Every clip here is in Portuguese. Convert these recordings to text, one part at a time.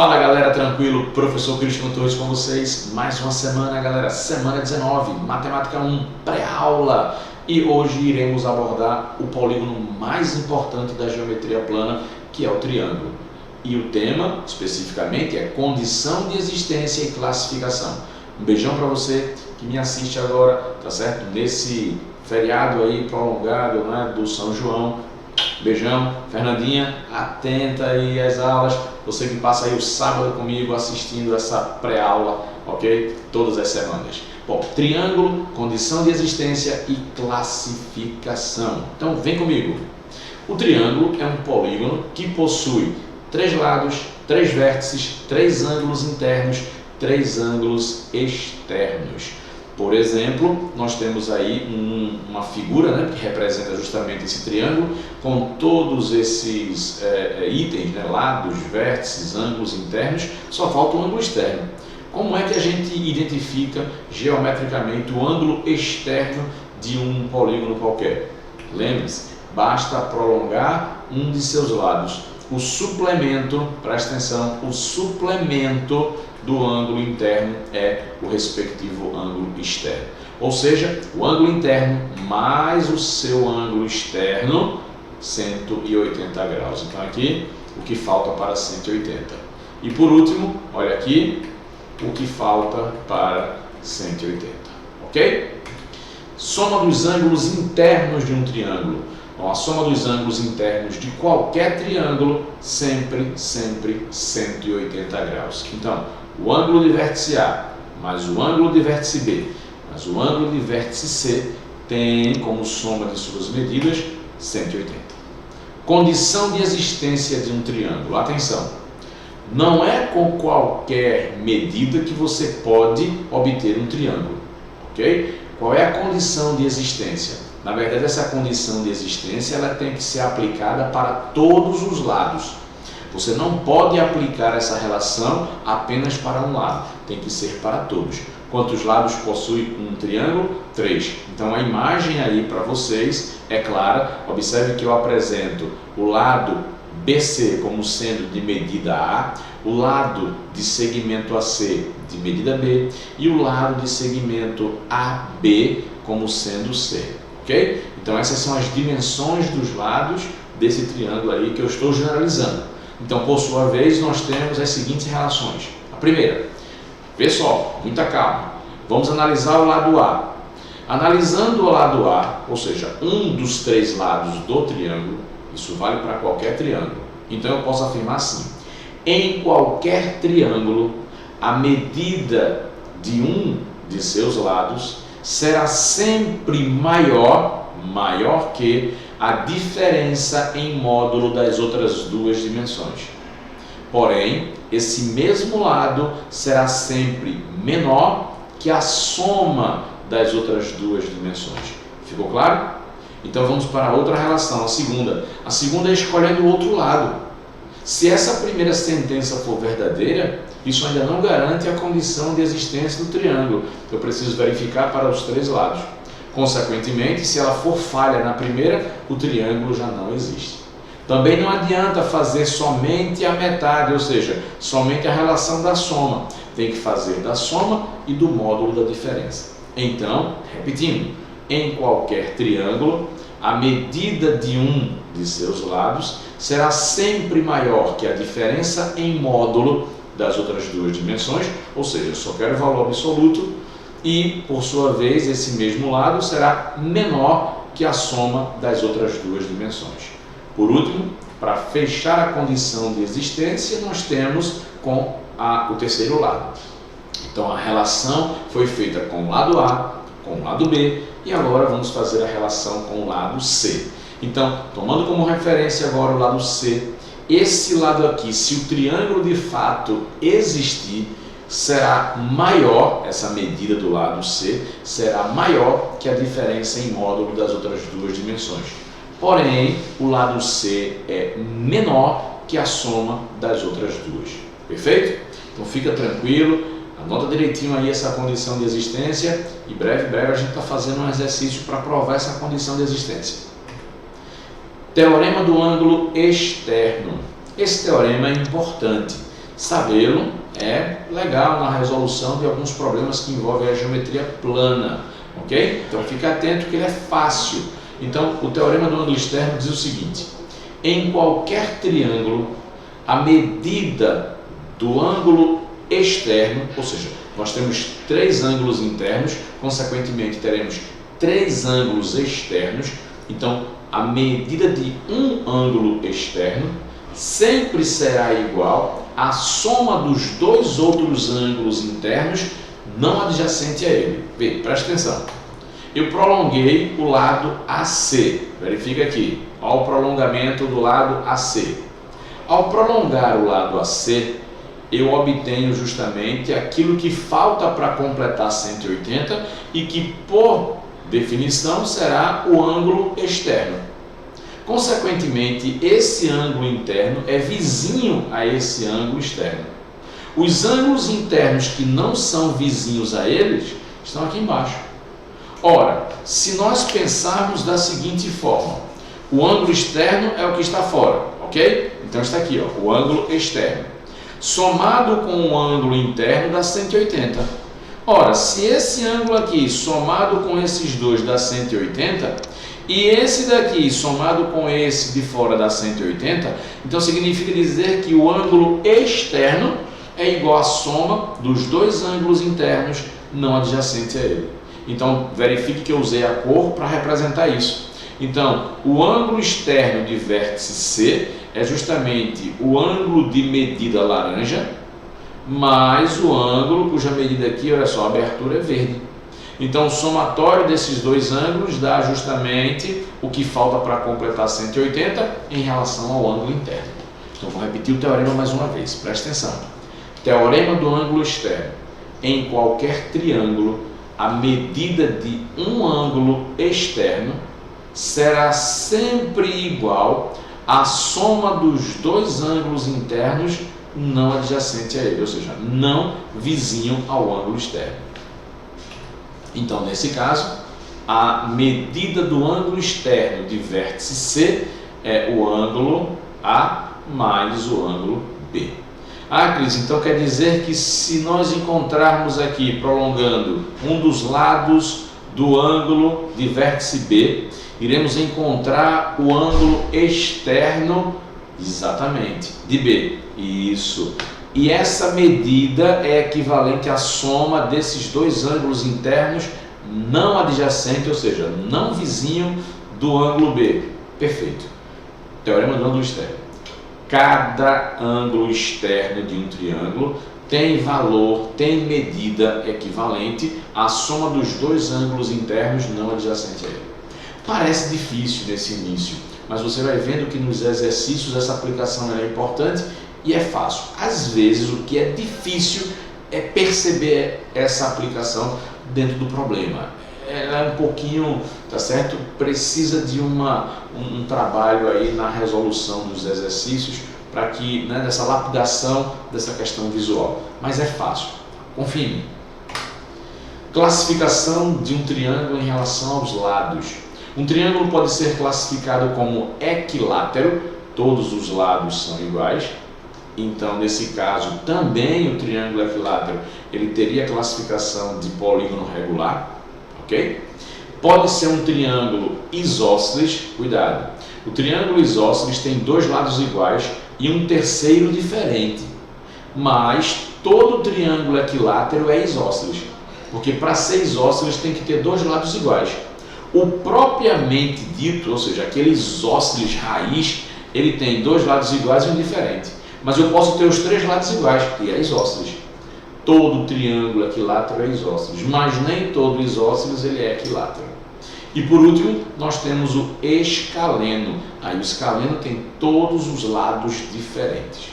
Fala galera, tranquilo? Professor Cristiano Torres com vocês. Mais uma semana, galera. Semana 19, Matemática 1, pré-aula. E hoje iremos abordar o polígono mais importante da geometria plana, que é o triângulo. E o tema, especificamente, é condição de existência e classificação. Um beijão para você que me assiste agora, tá certo? Nesse feriado aí prolongado, né, do São João. Beijão, Fernandinha, atenta aí às aulas, você que passa aí o sábado comigo assistindo essa pré-aula, ok? Todas as semanas. Bom, triângulo, condição de existência e classificação. Então vem comigo. O triângulo é um polígono que possui 3 lados, 3 vértices, 3 ângulos internos, 3 ângulos externos. Por exemplo, nós temos aí uma figura, né, que representa justamente esse triângulo, com todos esses itens, né, lados, vértices, ângulos internos, só falta o ângulo externo. Como é que a gente identifica geometricamente o ângulo externo de um polígono qualquer? Lembre-se, basta prolongar um de seus lados. O suplemento, presta atenção, o suplemento do ângulo interno é o respectivo ângulo externo. Ou seja, o ângulo interno mais o seu ângulo externo, 180 graus. Então aqui, o que falta para 180. E por último, olha aqui, o que falta para 180. Ok? Soma dos ângulos internos de um triângulo. Bom, a soma dos ângulos internos de qualquer triângulo sempre 180 graus. Então, o ângulo de vértice A mais o ângulo de vértice B mais o ângulo de vértice C tem como soma de suas medidas 180. Condição de existência de um triângulo. Atenção, não é com qualquer medida que você pode obter um triângulo, ok? Qual é a condição de existência? Na verdade, essa condição de existência ela tem que ser aplicada para todos os lados. Você não pode aplicar essa relação apenas para um lado, tem que ser para todos. Quantos lados possui um triângulo? 3. Então a imagem aí para vocês é clara. Observe que eu apresento o lado BC como sendo de medida A, o lado de segmento AC de medida B e o lado de segmento AB como sendo C. Ok? Então essas são as dimensões dos lados desse triângulo aí que eu estou generalizando. Então, por sua vez, nós temos as seguintes relações. A primeira, pessoal, muita calma. Vamos analisar o lado A. Analisando o lado A, ou seja, um dos 3 lados do triângulo, isso vale para qualquer triângulo. Então, eu posso afirmar assim: em qualquer triângulo, a medida de um de seus lados será sempre maior que a diferença em módulo das outras 2 dimensões. Porém, esse mesmo lado será sempre menor que a soma das outras 2 dimensões. Ficou claro? Então vamos para outra relação, a segunda. A segunda é escolhendo o outro lado. Se essa primeira sentença for verdadeira, isso ainda não garante a condição de existência do triângulo. Eu preciso verificar para os 3 lados. Consequentemente, se ela for falha na primeira, o triângulo já não existe. Também não adianta fazer somente a metade, ou seja, somente a relação da soma. Tem que fazer da soma e do módulo da diferença. Então, repetindo, em qualquer triângulo, a medida de um de seus lados será sempre maior que a diferença em módulo das outras 2 dimensões, ou seja, eu só quero valor absoluto. E, por sua vez, esse mesmo lado será menor que a soma das outras 2 dimensões. Por último, para fechar a condição de existência, nós temos com o terceiro lado. Então, a relação foi feita com o lado A, com o lado B, e agora vamos fazer a relação com o lado C. Então, tomando como referência agora o lado C, esse lado aqui, se o triângulo de fato existir, será maior, essa medida do lado C, será maior que a diferença em módulo das outras 2 dimensões. Porém, o lado C é menor que a soma das outras 2. Perfeito? Então fica tranquilo, anota direitinho aí essa condição de existência e breve a gente está fazendo um exercício para provar essa condição de existência. Teorema do ângulo externo. Esse teorema é importante. Sabê-lo é legal na resolução de alguns problemas que envolvem a geometria plana, ok? Então fique atento que ele é fácil. Então o teorema do ângulo externo diz o seguinte: em qualquer triângulo, a medida do ângulo externo, ou seja, nós temos 3 ângulos internos, consequentemente teremos 3 ângulos externos, então a medida de um ângulo externo sempre será igual à soma dos 2 outros ângulos internos não adjacente a ele. Vê, presta atenção. Eu prolonguei o lado AC. Verifica aqui. Olha o prolongamento do lado AC. Ao prolongar o lado AC, eu obtenho justamente aquilo que falta para completar 180 e que, por definição, será o ângulo externo. Consequentemente, esse ângulo interno é vizinho a esse ângulo externo. Os ângulos internos que não são vizinhos a eles estão aqui embaixo. Ora, se nós pensarmos da seguinte forma, o ângulo externo é o que está fora, ok? Então está aqui, ó, o ângulo externo. Somado com o ângulo interno dá 180. Ora, se esse ângulo aqui somado com esses dois dá 180, e esse daqui somado com esse de fora dá 180, então significa dizer que o ângulo externo é igual à soma dos 2 ângulos internos não adjacentes a ele. Então verifique que eu usei a cor para representar isso. Então o ângulo externo de vértice C é justamente o ângulo de medida laranja mais o ângulo cuja medida aqui, olha só, a abertura é verde. Então, o somatório desses 2 ângulos dá justamente o que falta para completar 180 em relação ao ângulo interno. Então, vou repetir o teorema mais uma vez, presta atenção. Teorema do ângulo externo. Em qualquer triângulo, a medida de um ângulo externo será sempre igual à soma dos 2 ângulos internos não adjacentes a ele, ou seja, não vizinho ao ângulo externo. Então, nesse caso, a medida do ângulo externo de vértice C é o ângulo A mais o ângulo B. Ah, Cris, então quer dizer que se nós encontrarmos aqui, prolongando um dos lados do ângulo de vértice B, iremos encontrar o ângulo externo, exatamente, de B. Isso. E essa medida é equivalente à soma desses 2 ângulos internos não adjacentes, ou seja, não vizinho do ângulo B. Perfeito. Teorema do ângulo externo. Cada ângulo externo de um triângulo tem valor, tem medida equivalente à soma dos 2 ângulos internos não adjacentes a ele. Parece difícil nesse início, mas você vai vendo que nos exercícios essa aplicação é importante. E é fácil. Às vezes o que é difícil é perceber essa aplicação dentro do problema. Ela é um pouquinho, tá certo? Precisa de um trabalho aí na resolução dos exercícios para que, né, dessa lapidação dessa questão visual. Mas é fácil. Confie em mim. Classificação de um triângulo em relação aos lados. Um triângulo pode ser classificado como equilátero, todos os lados são iguais. Então, nesse caso, também o triângulo equilátero ele teria a classificação de polígono regular, ok? Pode ser um triângulo isósceles, cuidado. O triângulo isósceles tem 2 lados iguais e um terceiro diferente. Mas todo triângulo equilátero é isósceles, porque para ser isósceles tem que ter 2 lados iguais. O propriamente dito, ou seja, aquele isósceles raiz, ele tem 2 lados iguais e um diferente. Mas eu posso ter os 3 lados iguais, que é isósceles. Todo triângulo equilátero é isósceles, mas nem todo isósceles ele é equilátero. E por último, nós temos o escaleno. Aí o escaleno tem todos os lados diferentes.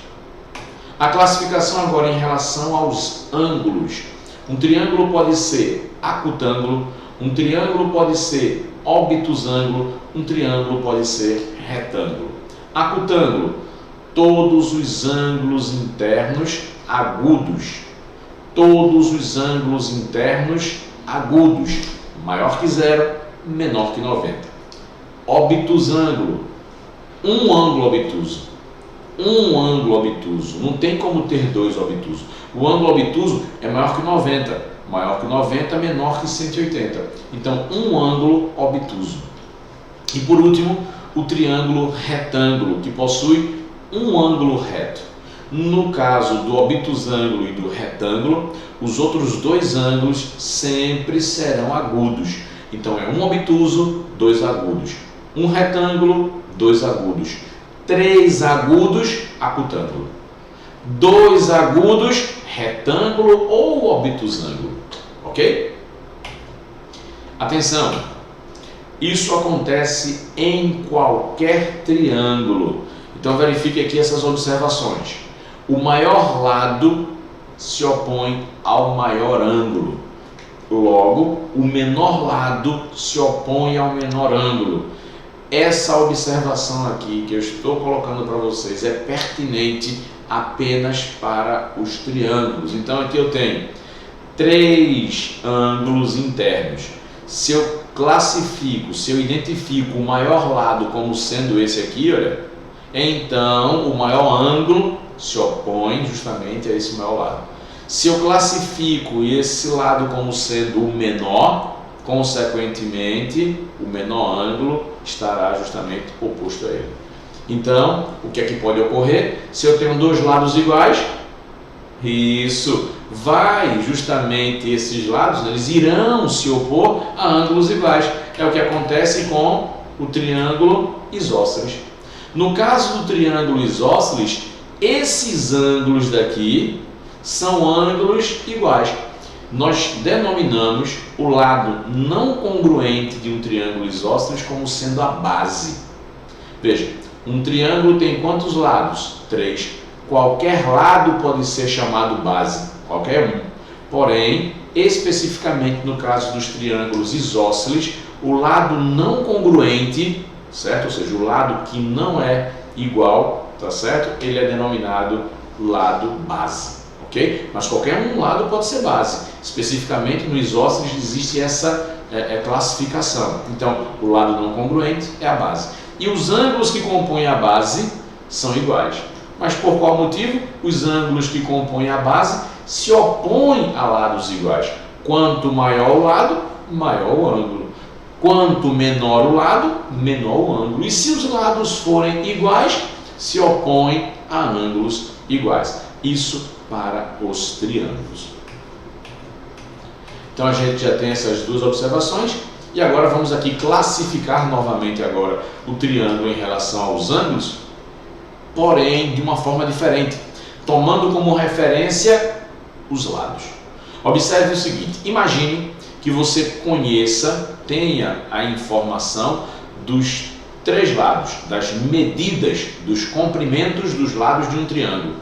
A classificação agora em relação aos ângulos. Um triângulo pode ser acutângulo, um triângulo pode ser obtusângulo, um triângulo pode ser retângulo. Acutângulo, todos os ângulos internos agudos. Todos os ângulos internos agudos, maior que 0, menor que 90. Obtusângulo, um ângulo obtuso. um ângulo obtuso. Não tem como ter dois obtusos. O ângulo obtuso é maior que 90. Maior que 90, menor que 180. Então, um ângulo obtuso. E por último, o triângulo retângulo, que possui um ângulo reto. No caso do obtusângulo e do retângulo, os outros dois ângulos sempre serão agudos. Então, é um obtuso, dois agudos. Um retângulo, dois agudos. Três agudos, acutângulo. Dois agudos, retângulo ou obtusângulo. Ok? Atenção! Isso acontece em qualquer triângulo. Então verifique aqui essas observações. O maior lado se opõe ao maior ângulo. Logo, o menor lado se opõe ao menor ângulo. Essa observação aqui que eu estou colocando para vocês é pertinente apenas para os triângulos. Então aqui eu tenho três ângulos internos. Se eu classifico, se eu identifico o maior lado como sendo esse aqui, olha, então o maior ângulo se opõe justamente a esse maior lado. Se eu classifico esse lado como sendo o menor, consequentemente o menor ângulo estará justamente oposto a ele. Então, o que é que pode ocorrer? Se eu tenho dois lados iguais, isso vai justamente esses lados, eles irão se opor a ângulos iguais. É o que acontece com o triângulo isósceles. No caso do triângulo isósceles, esses ângulos daqui são ângulos iguais. Nós denominamos o lado não congruente de um triângulo isósceles como sendo a base. Veja, um triângulo tem quantos lados? 3. Qualquer lado pode ser chamado base, qualquer um. Porém, especificamente no caso dos triângulos isósceles, o lado não congruente, certo? Ou seja, o lado que não é igual, tá certo? Ele é denominado lado base, ok? Mas qualquer um lado pode ser base. Especificamente no isósceles existe essa classificação. Então, o lado não congruente é a base. E os ângulos que compõem a base são iguais. Mas por qual motivo? Os ângulos que compõem a base se opõem a lados iguais. Quanto maior o lado, maior o ângulo. Quanto menor o lado, menor o ângulo. E se os lados forem iguais, se opõem a ângulos iguais. Isso para os triângulos. Então a gente já tem essas duas observações. E agora vamos aqui classificar novamente agora o triângulo em relação aos ângulos, porém de uma forma diferente, tomando como referência os lados. Observe o seguinte, imagine que você conheça, tenha a informação dos três lados, das medidas dos comprimentos dos lados de um triângulo.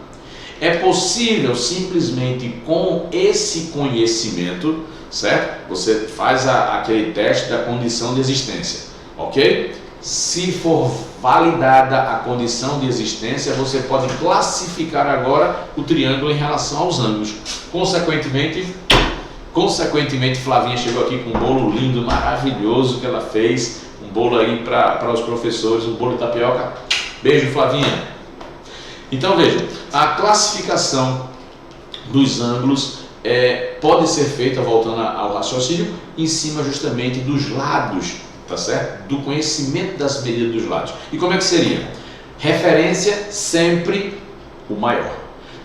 É possível simplesmente com esse conhecimento, certo? Você faz aquele teste da condição de existência, ok? Se for validada a condição de existência, você pode classificar agora o triângulo em relação aos ângulos. Consequentemente, Flavinha chegou aqui com um bolo lindo, maravilhoso que ela fez, um bolo aí para os professores, um bolo de tapioca. Beijo, Flavinha. Então veja, a classificação dos ângulos pode ser feita, voltando ao raciocínio, em cima justamente dos lados, tá certo? Do conhecimento das medidas dos lados. E como é que seria? Referência sempre o maior.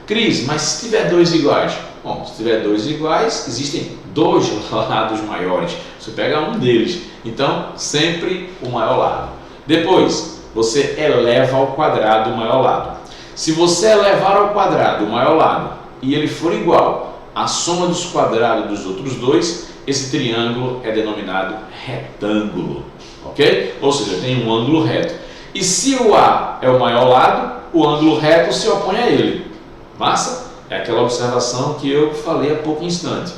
Cris, mas se tiver dois iguais? Bom, se tiver dois iguais, existem dois lados maiores. Você pega um deles. Então, sempre o maior lado. Depois, você eleva ao quadrado o maior lado. Se você elevar ao quadrado o maior lado e ele for igual à soma dos quadrados dos outros dois, esse triângulo é denominado retângulo, ok? Ou seja, tem um ângulo reto. E se o A é o maior lado, o ângulo reto se opõe a ele. Massa? É aquela observação que eu falei há pouco instante.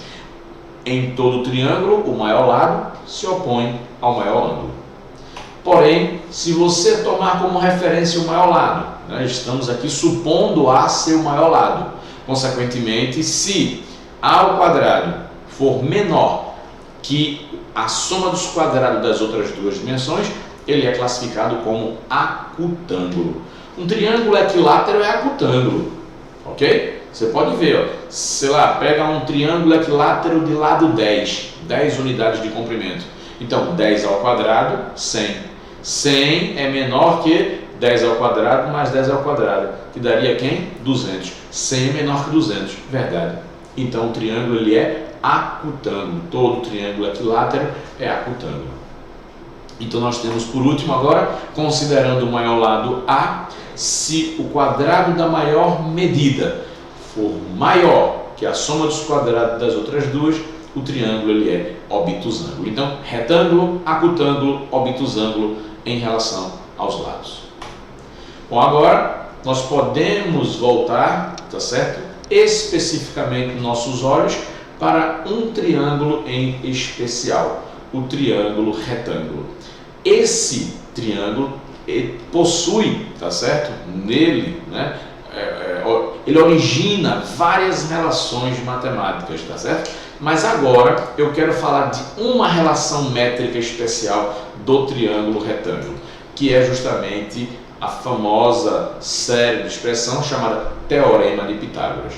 Em todo triângulo, o maior lado se opõe ao maior ângulo. Porém, se você tomar como referência o maior lado, né, estamos aqui supondo A ser o maior lado. Consequentemente, se A ao quadrado for menor que a soma dos quadrados das outras duas dimensões, ele é classificado como acutângulo. Um triângulo equilátero é acutângulo, ok? Você pode ver, ó, sei lá, pega um triângulo equilátero de lado 10 unidades de comprimento. Então, 10 ao quadrado, 100. 100 é menor que 10 ao quadrado mais 10 ao quadrado, que daria quem? 200. 100 é menor que 200, verdade. Então, o triângulo ele é acutângulo. Todo triângulo equilátero é acutângulo. Então, nós temos por último agora, considerando o maior lado A, se o quadrado da maior medida for maior que a soma dos quadrados das outras duas, o triângulo ele é obtusângulo. Então, retângulo, acutângulo, obtusângulo em relação aos lados. Bom, agora nós podemos voltar, tá certo? Especificamente nossos olhos para um triângulo em especial, o triângulo retângulo. Esse triângulo possui, tá certo? Nele, né? Ele origina várias relações matemáticas, tá certo? Mas agora eu quero falar de uma relação métrica especial do triângulo retângulo, que é justamente a famosa série de expressão chamada Teorema de Pitágoras.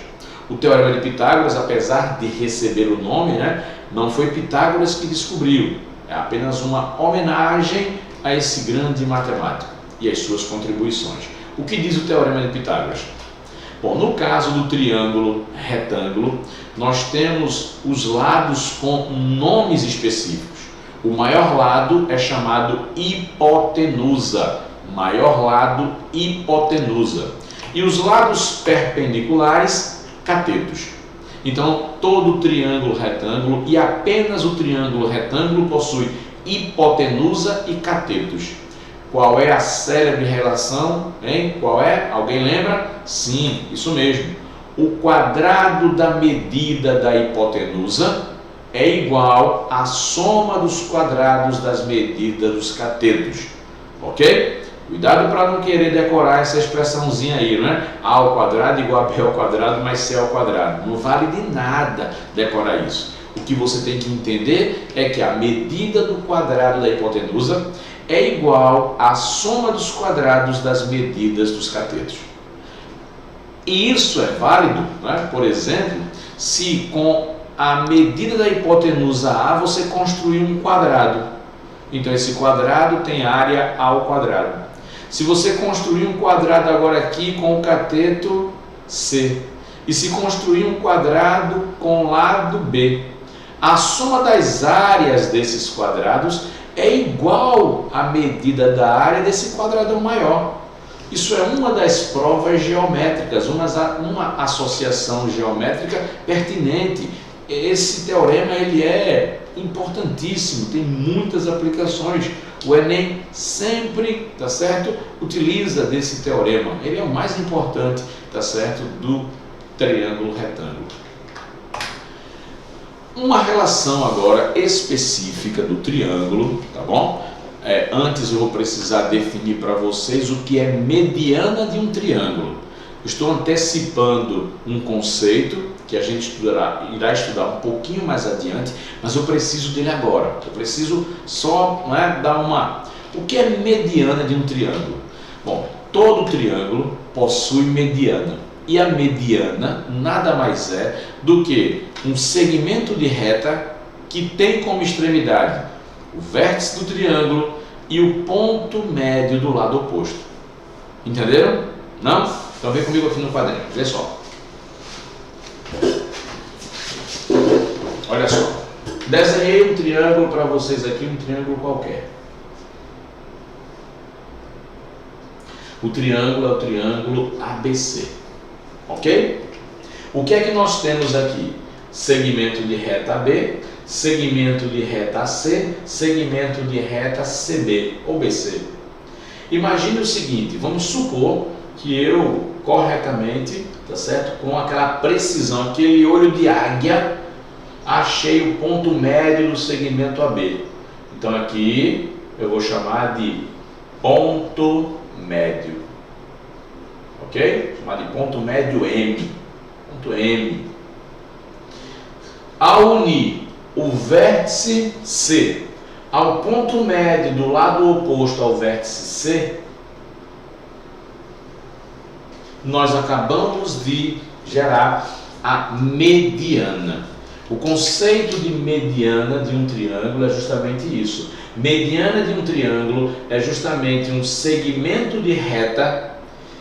O Teorema de Pitágoras, apesar de receber o nome, né, não foi Pitágoras que descobriu, é apenas uma homenagem a esse grande matemático e as suas contribuições. O que diz o Teorema de Pitágoras? Bom, no caso do triângulo retângulo, nós temos os lados com nomes específicos. O maior lado é chamado hipotenusa. Maior lado, hipotenusa. E os lados perpendiculares, catetos. Então, todo triângulo retângulo e apenas o triângulo retângulo possui hipotenusa e catetos. Qual é a célebre relação? Hein? Qual é? Alguém lembra? Sim, isso mesmo. O quadrado da medida da hipotenusa é igual à soma dos quadrados das medidas dos catetos. Ok? Cuidado para não querer decorar essa expressãozinha aí, né? A ao quadrado igual a B ao quadrado mais C ao quadrado. Não vale de nada decorar isso. O que você tem que entender é que a medida do quadrado da hipotenusa é igual à soma dos quadrados das medidas dos catetos. E isso é válido, né? Por exemplo, se com a medida da hipotenusa A você construir um quadrado. Então esse quadrado tem área A ao quadrado. Se você construir um quadrado agora aqui com o cateto C, e se construir um quadrado com o lado B, a soma das áreas desses quadrados é igual à medida da área desse quadrado maior. Isso é uma das provas geométricas, uma associação geométrica pertinente. Esse teorema ele é importantíssimo, tem muitas aplicações. O Enem sempre, tá certo, utiliza desse teorema. Ele é o mais importante, tá certo, do triângulo retângulo. Uma relação agora específica do triângulo, tá bom? Antes eu vou precisar definir para vocês o que é mediana de um triângulo. Estou antecipando um conceito que a gente irá estudar um pouquinho mais adiante, mas eu preciso dele agora. Eu preciso só dar uma... O que é mediana de um triângulo? Bom, todo triângulo possui mediana. E a mediana nada mais é do que um segmento de reta que tem como extremidade o vértice do triângulo e o ponto médio do lado oposto. Entenderam? Não? Então vem comigo aqui no quadrinho, vê só. Olha só. Desenhei um triângulo para vocês aqui, um triângulo qualquer. O triângulo é o triângulo ABC. Ok? O que é que nós temos aqui? Segmento de reta AB, segmento de reta AC, segmento de reta CB ou BC. Imagine o seguinte, vamos supor que eu corretamente, tá certo? Com aquela precisão, aquele olho de águia, achei o ponto médio do segmento AB. Então aqui eu vou chamar de ponto médio. Ok? Chamar de ponto médio M. Ponto M. Ao unir o vértice C ao ponto médio do lado oposto ao vértice C, nós acabamos de gerar a mediana. O conceito de mediana de um triângulo é justamente isso. Mediana de um triângulo é justamente um segmento de reta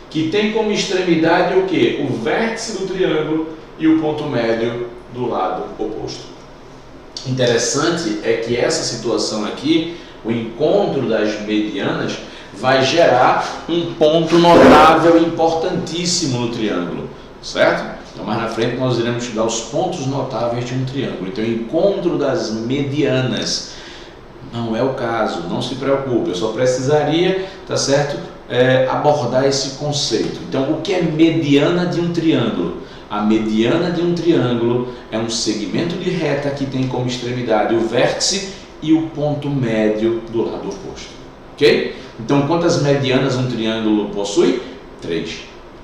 que tem como extremidade o quê? O vértice do triângulo e o ponto médio do lado oposto. Interessante é que essa situação aqui, o encontro das medianas, vai gerar um ponto notável importantíssimo no triângulo, certo? Então, mais na frente nós iremos estudar os pontos notáveis de um triângulo. Então, o encontro das medianas não é o caso, não se preocupe, eu só precisaria, tá certo, abordar esse conceito. Então, o que é mediana de um triângulo? A mediana de um triângulo é um segmento de reta que tem como extremidade o vértice e o ponto médio do lado oposto, ok? Então, quantas medianas um triângulo possui? 3.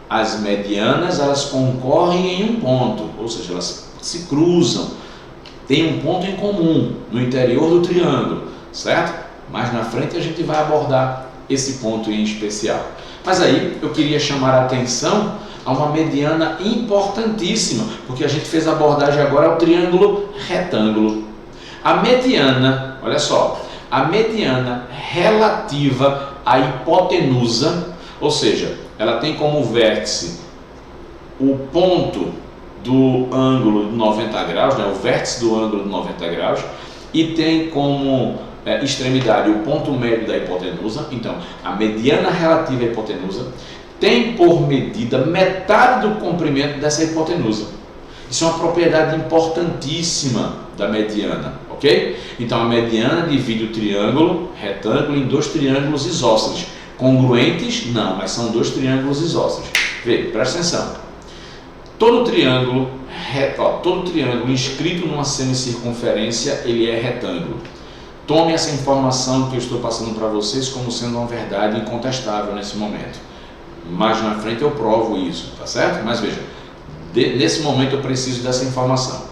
As medianas, elas concorrem em um ponto, ou seja, elas se cruzam, tem um ponto em comum no interior do triângulo, certo? Mais na frente a gente vai abordar esse ponto em especial. Mas aí eu queria chamar a atenção a uma mediana importantíssima, porque a gente fez a abordagem agora ao triângulo retângulo. A mediana, olha só, a mediana relativa à hipotenusa, ou seja, ela tem como vértice o ponto do ângulo de 90 graus, né, o vértice do ângulo de 90 graus, e tem como extremidade o ponto médio da hipotenusa. Então, a mediana relativa à hipotenusa tem por medida metade do comprimento dessa hipotenusa. Isso é uma propriedade importantíssima da mediana, ok? Então, a mediana divide o triângulo retângulo em 2 triângulos isósceles. Congruentes? Não, mas são 2 triângulos isósceles. Vê, presta atenção. Todo triângulo inscrito numa semicircunferência, ele é retângulo. Tome essa informação que eu estou passando para vocês como sendo uma verdade incontestável nesse momento. Mais na frente eu provo isso, tá certo? Mas veja, nesse momento eu preciso dessa informação.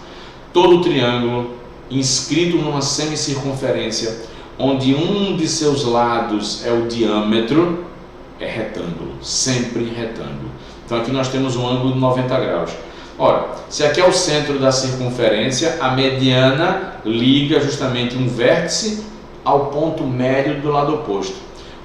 Todo triângulo inscrito numa semicircunferência, onde um de seus lados é o diâmetro, é retângulo, sempre retângulo. Então aqui nós temos um ângulo de 90 graus. Ora, se aqui é o centro da circunferência, a mediana liga justamente um vértice ao ponto médio do lado oposto.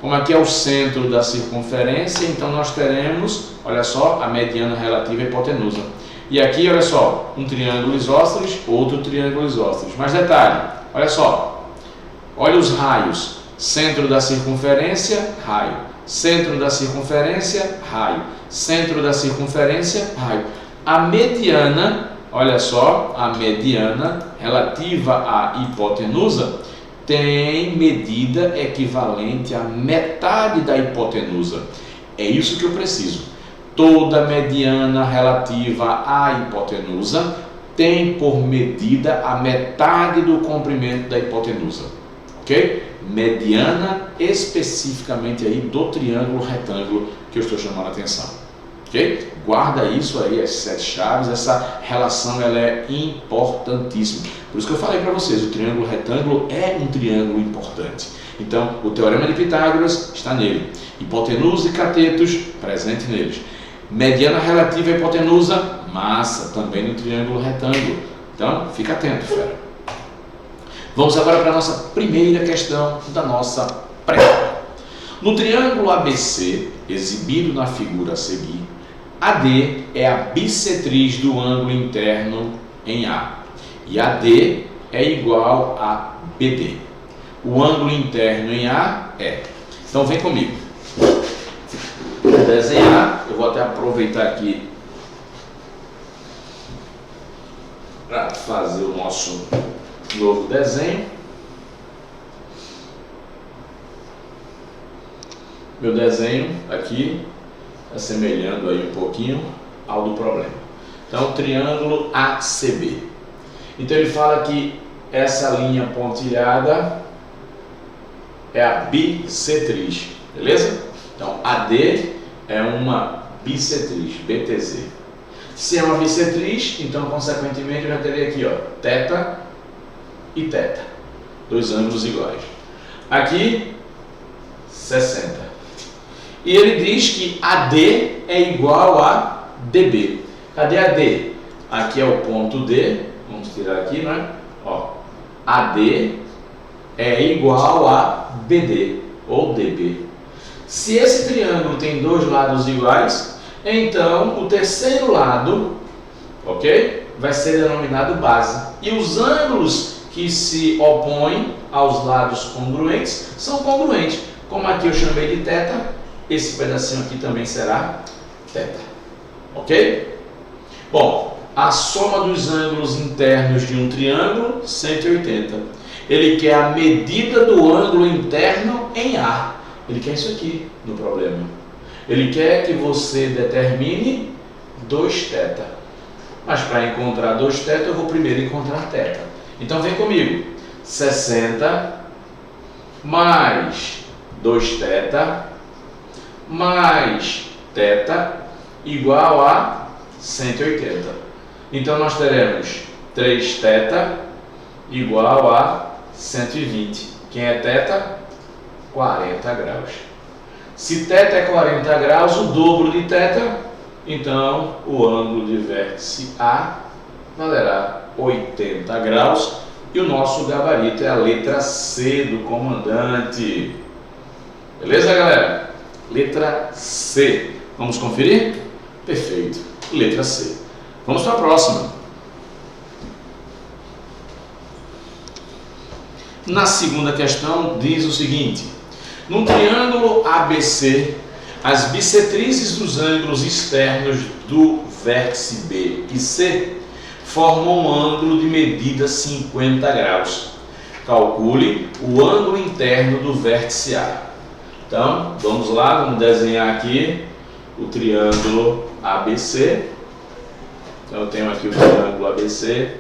Como aqui é o centro da circunferência, então nós teremos, olha só, a mediana relativa à hipotenusa. E aqui, olha só, um triângulo isósceles, outro triângulo isósceles. Mas detalhe, olha só, olha os raios. Centro da circunferência, raio. Centro da circunferência, raio. Centro da circunferência, raio. A mediana, olha só, a mediana relativa à hipotenusa tem medida equivalente à metade da hipotenusa. É isso que eu preciso. Toda mediana relativa à hipotenusa tem por medida a metade do comprimento da hipotenusa. Ok? Mediana especificamente aí do triângulo retângulo que eu estou chamando a atenção. Ok? Guarda isso aí, as 7 chaves, essa relação ela é importantíssima. Por isso que eu falei para vocês, o triângulo retângulo é um triângulo importante. Então, o teorema de Pitágoras está nele. Hipotenusa e catetos, presente neles. Mediana relativa à hipotenusa, massa, também no triângulo retângulo. Então, fica atento, fera. Vamos agora para a nossa primeira questão da nossa pré-aula. No triângulo ABC, exibido na figura a seguir, AD é a bissetriz do ângulo interno em A. E AD é igual a BD. O ângulo interno em A é. Então vem comigo. Vou desenhar, eu vou até aproveitar aqui para fazer o nosso novo desenho. Meu desenho aqui assemelhando aí um pouquinho ao do problema. Então, triângulo ACB. Então ele fala que essa linha pontilhada é a bissetriz, beleza? Então, AD é uma bissetriz, BTZ. Se é uma bissetriz, então, consequentemente, eu já teria aqui, ó, θ e θ. 2 ângulos iguais. Aqui, 60. E ele diz que AD é igual a DB. Cadê AD? Aqui é o ponto D. Vamos tirar aqui, né? Ó, AD é igual a BD ou DB. Se esse triângulo tem dois lados iguais, então o terceiro lado, ok? Vai ser denominado base. E os ângulos que se opõem aos lados congruentes são congruentes. Como aqui eu chamei de θ, esse pedacinho aqui também será θ. Ok? Bom, a soma dos ângulos internos de um triângulo, 180. Ele quer a medida do ângulo interno em A. Ele quer isso aqui no problema. Ele quer que você determine 2θ. Mas para encontrar 2θ, eu vou primeiro encontrar θ. Então vem comigo. 60 mais 2θ mais θ igual a 180. Então nós teremos 3θ igual a 120. Quem é θ? 40 graus. Se θ é 40 graus, o dobro de θ, então o ângulo de vértice A valerá 80 graus. E o nosso gabarito é a letra C do comandante. Beleza, galera? Letra C. Vamos conferir? Perfeito. Letra C. Vamos para a próxima. Na segunda questão, diz o seguinte: num triângulo ABC, as bissetrizes dos ângulos externos do vértice B e C formam um ângulo de medida 50 graus. Calcule o ângulo interno do vértice A. Então, vamos lá, vamos desenhar aqui o triângulo ABC. Então, eu tenho aqui o triângulo ABC.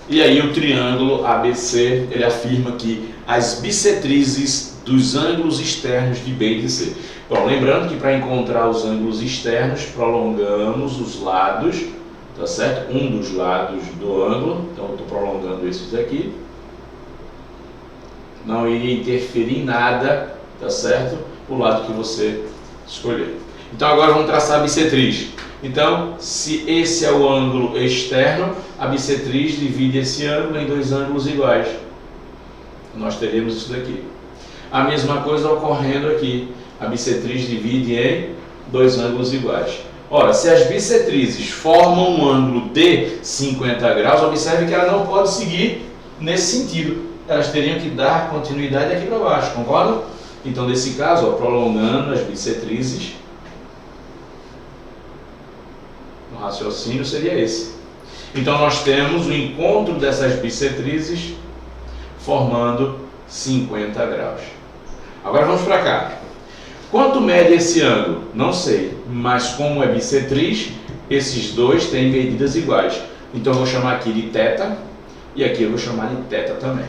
E aí o triângulo ABC, ele afirma que as bissetrizes dos ângulos externos de B e de C. Bom, lembrando que para encontrar os ângulos externos, prolongamos os lados, tá certo? Um dos lados do ângulo, então eu estou prolongando esses aqui. Não iria interferir em nada, tá certo? O lado que você escolher. Então agora vamos traçar a bissetriz. Então, se esse é o ângulo externo, a bissetriz divide esse ângulo em dois ângulos iguais. Nós teremos isso daqui. A mesma coisa ocorrendo aqui. A bissetriz divide em dois ângulos iguais. Ora, se as bissetrizes formam um ângulo de 50 graus, observe que ela não pode seguir nesse sentido. Elas teriam que dar continuidade aqui para baixo, concorda? Então, nesse caso, ó, prolongando as bissetrizes, o raciocínio seria esse. Então nós temos o encontro dessas bissetrizes formando 50 graus. Agora vamos para cá. Quanto mede esse ângulo? Não sei, mas como é bissetriz, esses dois têm medidas iguais. Então eu vou chamar aqui de θ e aqui eu vou chamar de θ também.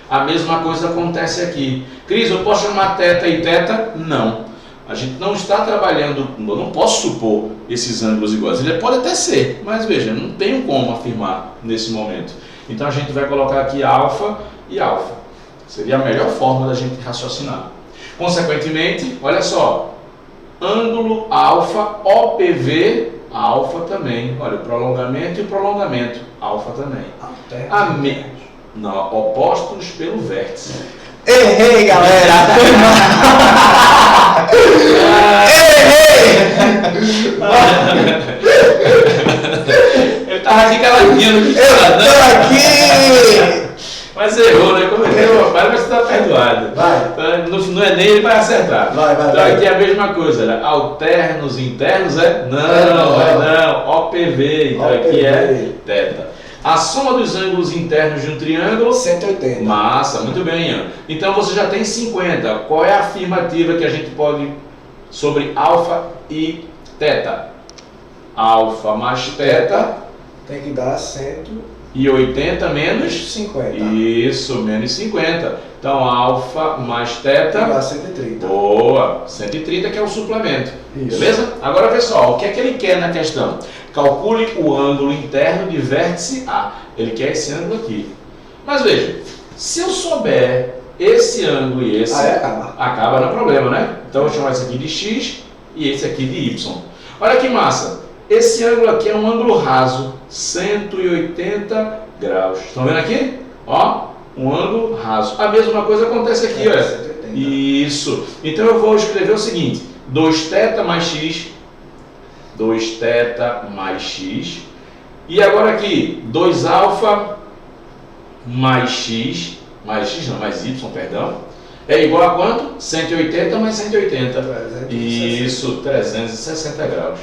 A mesma coisa acontece aqui. Cris, eu posso chamar θ e θ? Não. A gente não está trabalhando, eu não posso supor esses ângulos iguais. Ele pode até ser, mas veja, não tenho como afirmar nesse momento. Então a gente vai colocar aqui alfa e alfa. Seria a melhor forma da gente raciocinar. Consequentemente, olha só, ângulo alfa, OPV, alfa também. Olha, o prolongamento e o prolongamento, alfa também. Não, opostos pelo vértice. Errei, galera! Ele tava aqui caladinho no que aqui! Mas errou, né? Cometeu uma falha, mas você está perdoado. Vai. No Enem ele vai acertar. Vai. Então aqui é a mesma coisa, né? Alternos internos é? Não. OPV. Então aqui é θ. A soma dos ângulos internos de um triângulo? 180. Massa, muito bem, Ian. Então você já tem 50. Qual é a afirmativa que a gente pode sobre alfa e θ? Alfa mais θ. Tem que dar 180 E 80 menos? 50. Isso, menos 50. Então alfa mais θ. Tem que dar 130. Boa, 130 que é o suplemento. Isso. Beleza? Agora pessoal, o que é que ele quer na questão? Calcule o ângulo interno de vértice A. Ele quer esse ângulo aqui. Mas veja, se eu souber esse ângulo e esse, Aí acaba. acaba no problema, né? Então eu vou chamar esse aqui de x e esse aqui de y. Olha que massa! Esse ângulo aqui é um ângulo raso, 180 graus. Estão vendo aqui? Ó, um ângulo raso. A mesma coisa acontece aqui, olha. 180. Isso. Então eu vou escrever o seguinte: 2θ mais x, 2θ mais x. E agora aqui, 2α mais x y, perdão, é igual a quanto? 180 mais 180. 360. Isso, 360 graus.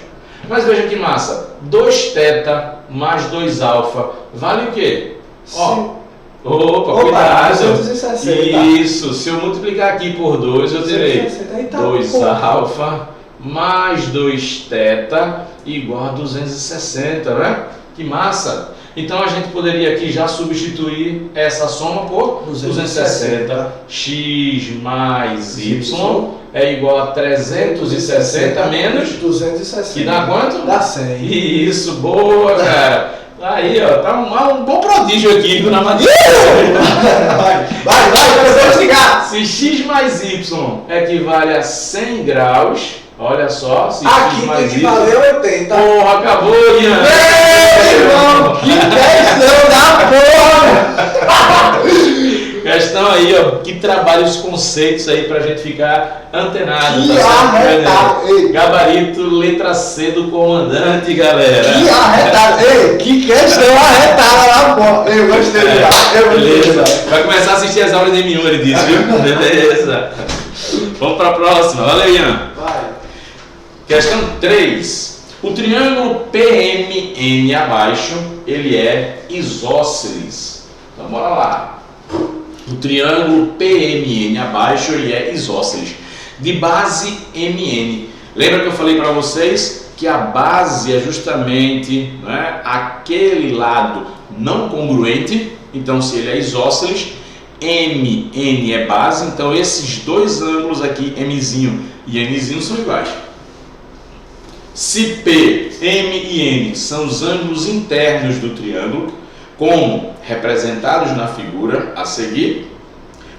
Mas veja que massa, 2θ mais 2α vale o quê? Ó, opa, cuidado. 260. Isso, se eu multiplicar aqui por 2, eu terei 2α mais 2θ igual a 260, né? Que massa! Então a gente poderia aqui já substituir essa soma por 260. X mais y é igual a 360 menos 260. que dá quanto? Dá 100. Isso, boa, cara! Aí, ó, tá um bom prodígio aqui na matéria. Vai, chegar. Se x mais y equivale a 100 graus, olha só, se Aqui x tem mais que y... valer 80. Porra, acabou, Ian! Ei, irmão, que questão da porra! Questão aí, ó, que trabalha os conceitos aí pra gente ficar antenado. Que tá certo? arretado! Ei, Gabarito, letra C do comandante, galera. que arretado! Ei, que questão arretada da porra! Eu gostei de lá, eu Beleza. gostei. Vai começar a assistir as aulas de M1, ele disse, viu? Beleza. Vamos pra próxima. Valeu, Ian. Vai. Questão 3. O triângulo PMN abaixo, ele é isósceles. Então, bora lá. O triângulo PMN abaixo, ele é isósceles. De base MN. Lembra que eu falei para vocês que a base é justamente, né, aquele lado não congruente. Então, se ele é isósceles, MN é base. Então, esses dois ângulos aqui, Mzinho e Nzinho, são iguais. Se P, M e N são os ângulos internos do triângulo, como representados na figura a seguir,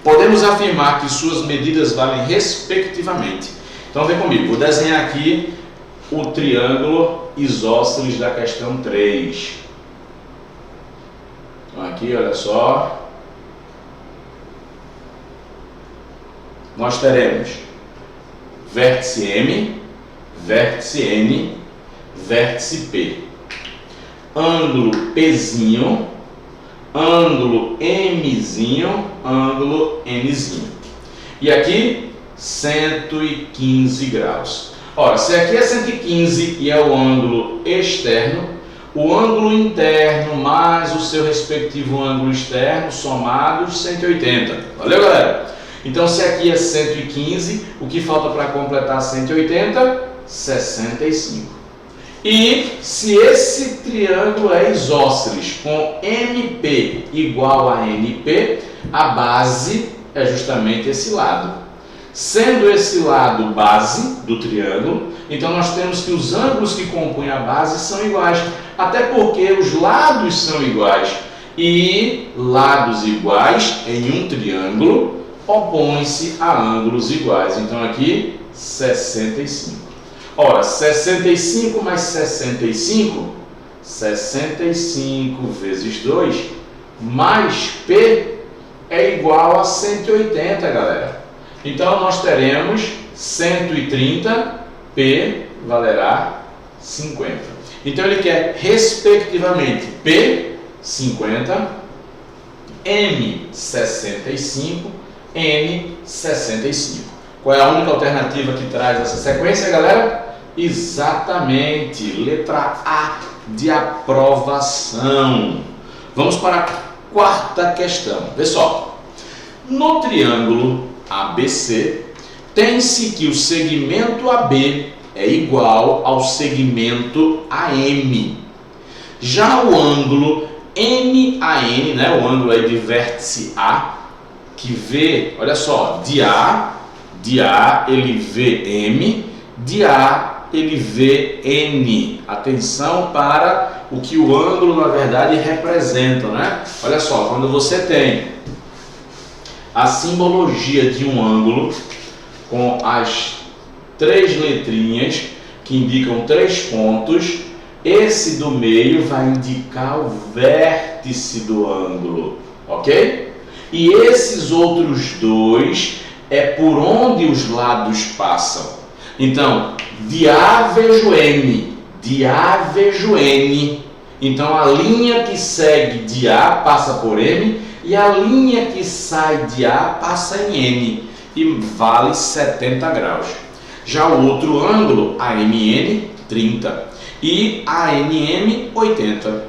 podemos afirmar que suas medidas valem respectivamente. Então vem comigo, vou desenhar aqui o triângulo isósceles da questão 3. Então aqui, olha só, nós teremos vértice M, vértice N, vértice P, ângulo Pzinho, ângulo Mzinho, ângulo Nzinho. E aqui 115 graus. Ora, se aqui é 115 e é o ângulo externo, o ângulo interno mais o seu respectivo ângulo externo somados 180. Valeu, galera? Então, se aqui é 115, o que falta para completar 180? 65. E se esse triângulo é isósceles com MP igual a NP, a base é justamente esse lado. Sendo esse lado base do triângulo, então nós temos que os ângulos que compõem a base são iguais, até porque os lados são iguais. E lados iguais em um triângulo opõem-se a ângulos iguais. Então aqui 65. Ora, 65 mais 65, 65 vezes 2, mais P é igual a 180, galera. Então, nós teremos 130, P valerá 50. Então, ele quer, respectivamente, P, 50, M, 65, N, 65. Qual é a única alternativa que traz essa sequência, galera? Exatamente, letra A de aprovação. Vamos para a quarta questão. Vê só. No triângulo ABC, tem-se que o segmento AB é igual ao segmento AM. Já o ângulo MAN, né, o ângulo aí de vértice A, que vê, olha só, de A ele vê M, de A ele vê N. Atenção para o que o ângulo na verdade representa, né? Olha só, quando você tem a simbologia de um ângulo com as 3 letrinhas que indicam 3 pontos, esse do meio vai indicar o vértice do ângulo, ok? E esses outros 2 é por onde os lados passam. Então, de A vejo M, de A vejo N. Então, a linha que segue de A passa por M e a linha que sai de A passa em N e vale 70 graus. Já o outro ângulo, AMN, 30 e ANM, 80.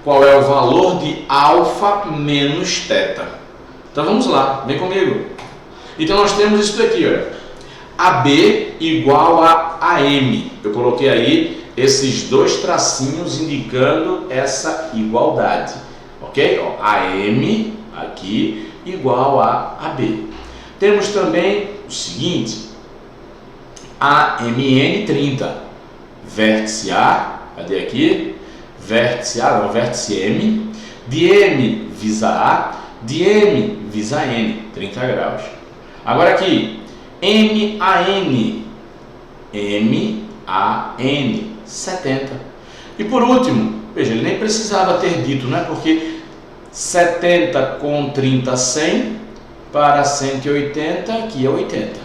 Qual é o valor de alfa menos θ? Então vamos lá, vem comigo. Então nós temos isso daqui, olha. AB igual a AM. Eu coloquei aí esses 2 tracinhos indicando essa igualdade. Ok? Ó, AM aqui igual a AB. Temos também o seguinte. AMN 30. Vértice A, cadê aqui? Vértice A, não, vértice M. De M visa A, de M visa N, 30 graus. Agora aqui, MAN, MAN, 70. E por último, veja, ele nem precisava ter dito, né? Porque 70 com 30, 100, para 180, aqui é 80.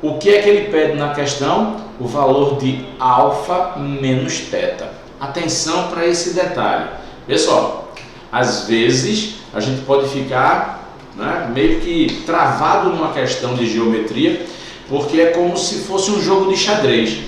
O que é que ele pede na questão? O valor de alfa menos θ. Atenção para esse detalhe. Pessoal, às vezes a gente pode ficar, né, meio que travado numa questão de geometria, porque é como se fosse um jogo de xadrez.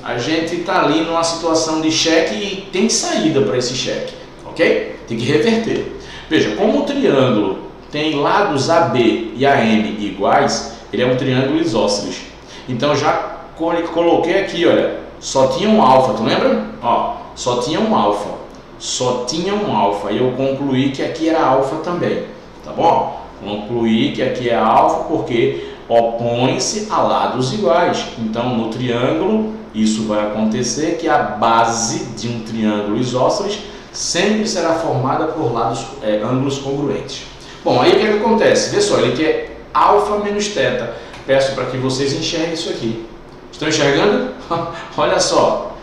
A gente está ali numa situação de cheque e tem saída para esse cheque, ok? Tem que reverter. Veja, como o triângulo tem lados AB e AM iguais, ele é um triângulo isósceles. Então já coloquei aqui, olha, só tinha um alfa, tu lembra? Ó, só tinha um alfa. Só tinha um alfa. E eu concluí que aqui era alfa também, tá bom? Concluí que aqui é alfa porque opõe-se a lados iguais. Então no triângulo isso vai acontecer, que a base de um triângulo isósceles sempre será formada por ângulos congruentes. Bom, aí o que acontece? Vê só, ele quer alfa menos θ. Peço para que vocês enxerguem isso aqui. Estão enxergando? Olha só.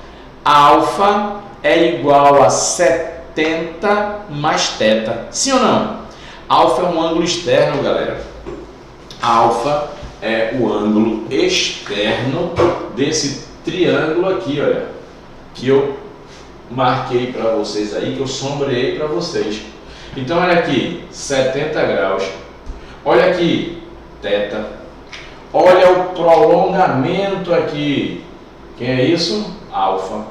Alfa é igual a 70 mais θ. Sim ou não? Alfa é um ângulo externo, galera. Alfa é o ângulo externo desse triângulo aqui, olha. Que eu marquei para vocês aí, que eu sombreei para vocês. Então, olha aqui, 70 graus. Olha aqui, θ. Olha o prolongamento aqui. Quem é isso? Alfa.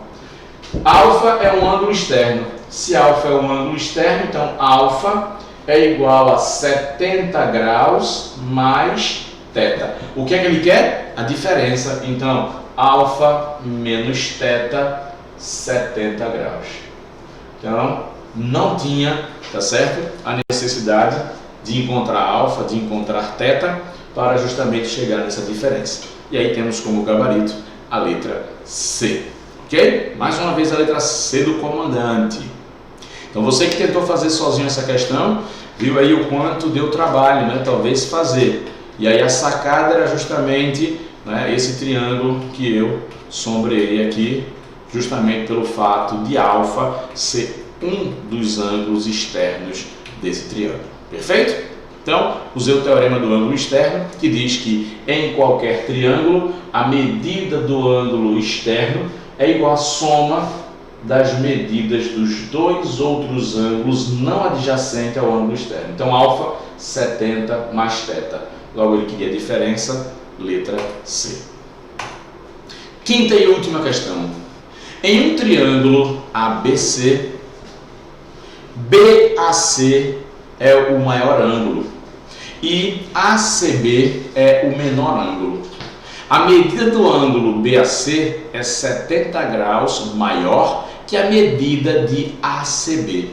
Alfa é um ângulo externo. Se alfa é um ângulo externo, então alfa é igual a 70 graus mais θ. O que é que ele quer? A diferença. Então, alfa menos θ, 70 graus. Então, não tinha, tá certo? A necessidade de encontrar alfa, de encontrar θ, para justamente chegar nessa diferença. E aí temos como gabarito a letra C. Ok? Mais uma vez a letra C do comandante. Então você que tentou fazer sozinho essa questão, viu aí o quanto deu trabalho, né? Talvez fazer. E aí a sacada era justamente, né, esse triângulo que eu sombreei aqui, justamente pelo fato de alfa ser um dos ângulos externos desse triângulo. Perfeito? Então, usei o teorema do ângulo externo, que diz que em qualquer triângulo, a medida do ângulo externo é igual à soma das medidas dos 2 outros ângulos não adjacentes ao ângulo externo. Então, alfa, 70 mais θ. Logo, ele queria a diferença, letra C. Quinta e última questão. Em um triângulo ABC, BAC é o maior ângulo e ACB é o menor ângulo. A medida do ângulo BAC é 70 graus maior que a medida de ACB.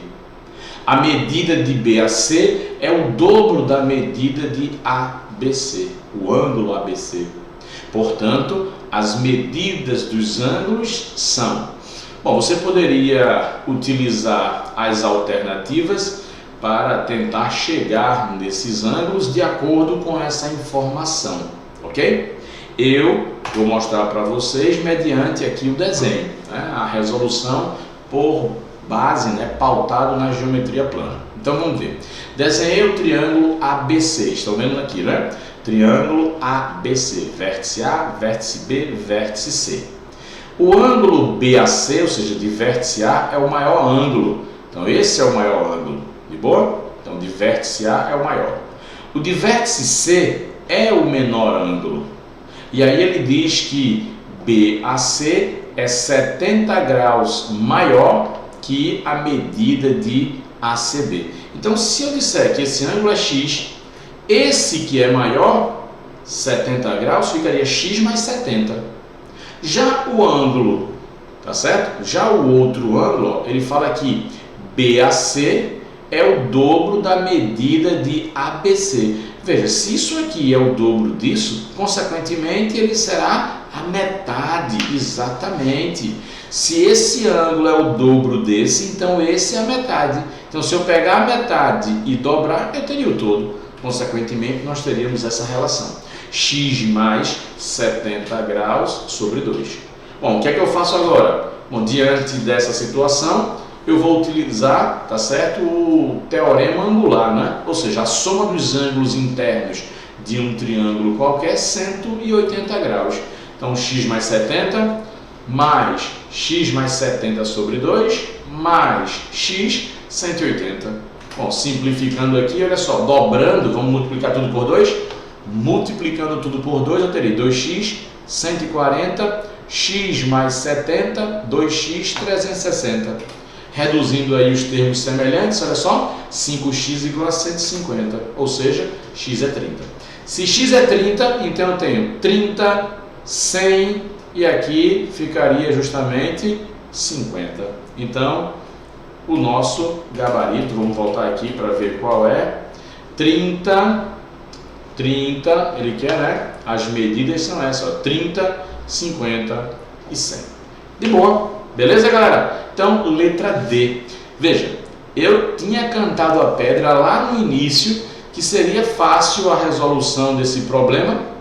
A medida de BAC é o dobro da medida de ABC, o ângulo ABC. Portanto, as medidas dos ângulos são Bom, você poderia utilizar as alternativas para tentar chegar nesses ângulos de acordo com essa informação, ok? Eu vou mostrar para vocês mediante aqui o desenho, né? A resolução por base, né, pautado na geometria plana. Então vamos ver. Desenhei o triângulo ABC, estão vendo aqui, né? Triângulo ABC, vértice A, vértice B, vértice C. O ângulo BAC, ou seja, de vértice A, é o maior ângulo. Então esse é o maior ângulo, de boa? Então de vértice A é o maior. O de vértice C é o menor ângulo. E aí ele diz que BAC é 70 graus maior que a medida de ACB. Então, se eu disser que esse ângulo é X, esse que é maior, 70 graus, ficaria X mais 70. Já o ângulo, tá certo? Já o outro ângulo, ó, ele fala que BAC é o dobro da medida de ABC. Veja, se isso aqui é o dobro disso, consequentemente ele será a metade, exatamente. Se esse ângulo é o dobro desse, então esse é a metade. Então se eu pegar a metade e dobrar, eu teria o todo. Consequentemente, nós teríamos essa relação. X mais 70 graus sobre 2. Bom, o que é que eu faço agora? Bom, diante dessa situação, eu vou utilizar, tá certo, o teorema angular, né? Ou seja, a soma dos ângulos internos de um triângulo qualquer, 180 graus. Então, x mais 70 mais x mais 70 sobre 2 mais x 180. Bom, simplificando aqui, olha só, dobrando, vamos multiplicar tudo por 2? Multiplicando tudo por 2, eu terei 2x 140, x mais 70, 2x 360. Reduzindo aí os termos semelhantes, olha só, 5x igual a 150, ou seja, x é 30. Se x é 30, então eu tenho 30, 100 e aqui ficaria justamente 50. Então, o nosso gabarito, vamos voltar aqui para ver qual é, 30, ele quer, né? As medidas são essas, ó, 30, 50 e 100. De boa, beleza, galera? Então, letra D. Veja, eu tinha cantado a pedra lá no início que seria fácil a resolução desse problema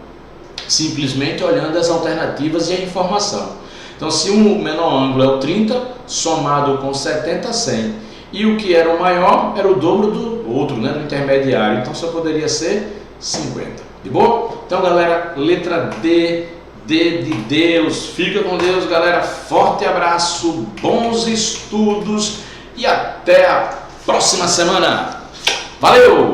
simplesmente olhando as alternativas e a informação. Então, se o menor ângulo é o 30, somado com 70, 100. E o que era o maior era o dobro do outro, né, do intermediário. Então, só poderia ser 50. De boa? Então, galera, letra D, D de Deus. Fica com Deus, galera. Forte abraço, bons estudos e até a próxima semana. Valeu!